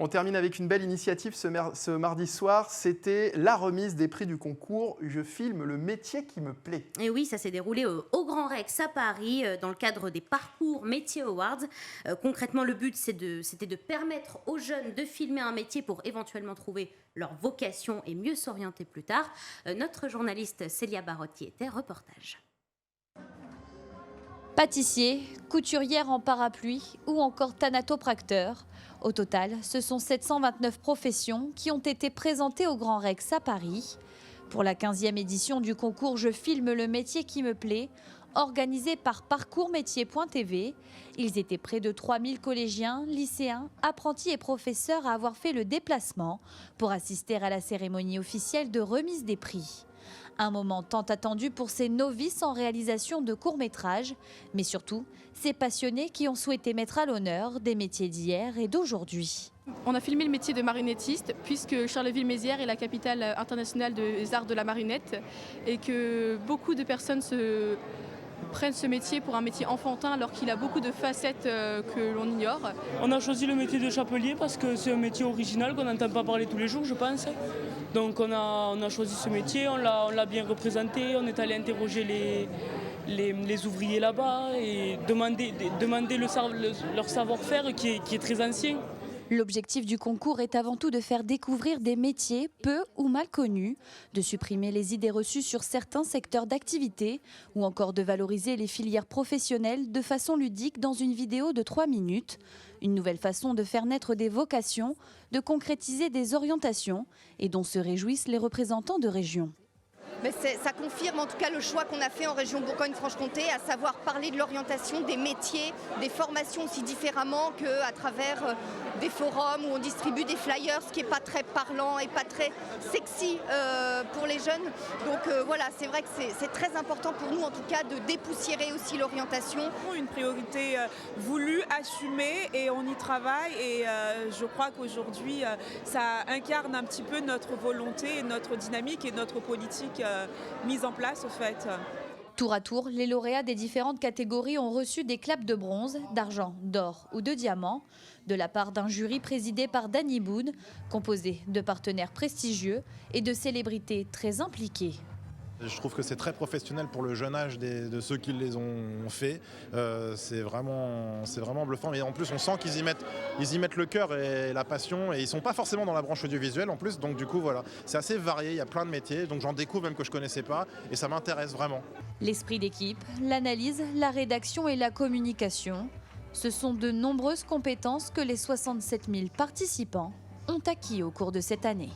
On termine avec une belle initiative ce mardi soir, c'était la remise des prix du concours « Je filme le métier qui me plaît ». Et oui, ça s'est déroulé au Grand Rex à Paris, dans le cadre des Parcours Métiers Awards. Concrètement, le but, c'était de permettre aux jeunes de filmer un métier pour éventuellement trouver leur vocation et mieux s'orienter plus tard. Notre journaliste Célia Barotti était reportage. Pâtissier, couturière en parapluie ou encore thanatopracteur. Au total, ce sont 729 professions qui ont été présentées au Grand Rex à Paris. Pour la 15e édition du concours « Je filme le métier qui me plaît », organisé par parcoursmétiers.tv, ils étaient près de 3000 collégiens, lycéens, apprentis et professeurs à avoir fait le déplacement pour assister à la cérémonie officielle de remise des prix. Un moment tant attendu pour ces novices en réalisation de courts-métrages, mais surtout ces passionnés qui ont souhaité mettre à l'honneur des métiers d'hier et d'aujourd'hui. On a filmé le métier de marionnettiste puisque Charleville-Mézières est la capitale internationale des arts de la marionnette et que beaucoup de personnes prennent ce métier pour un métier enfantin alors qu'il a beaucoup de facettes que l'on ignore. On a choisi le métier de chapelier parce que c'est un métier original qu'on n'entend pas parler tous les jours, je pense. Donc on a choisi ce métier, on l'a bien représenté, on est allé interroger les ouvriers là-bas et demander leur savoir-faire qui est très ancien. L'objectif du concours est avant tout de faire découvrir des métiers peu ou mal connus, de supprimer les idées reçues sur certains secteurs d'activité ou encore de valoriser les filières professionnelles de façon ludique dans une vidéo de 3 minutes. Une nouvelle façon de faire naître des vocations, de concrétiser des orientations et dont se réjouissent les représentants de régions. Mais ça confirme en tout cas le choix qu'on a fait en région Bourgogne-Franche-Comté, à savoir parler de l'orientation, des métiers, des formations aussi différemment qu'à travers des forums où on distribue des flyers, ce qui n'est pas très parlant et pas très sexy pour les jeunes. Donc voilà, c'est vrai que c'est très important pour nous en tout cas de dépoussiérer aussi l'orientation. Une priorité voulue, assumée et on y travaille et je crois qu'aujourd'hui ça incarne un petit peu notre volonté, notre dynamique et notre politique mise en place au fait. Tour à tour, les lauréats des différentes catégories ont reçu des clapes de bronze, d'argent, d'or ou de diamant de la part d'un jury présidé par Danny Boone, composé de partenaires prestigieux et de célébrités très impliquées. Je trouve que c'est très professionnel pour le jeune âge de ceux qui les ont fait. C'est vraiment bluffant. Et en plus, on sent qu'ils y mettent le cœur et la passion. Et ils ne sont pas forcément dans la branche audiovisuelle en plus. Donc du coup, voilà, c'est assez varié. Il y a plein de métiers. Donc j'en découvre même que je ne connaissais pas. Et ça m'intéresse vraiment. L'esprit d'équipe, l'analyse, la rédaction et la communication, ce sont de nombreuses compétences que les 67 000 participants ont acquis au cours de cette année.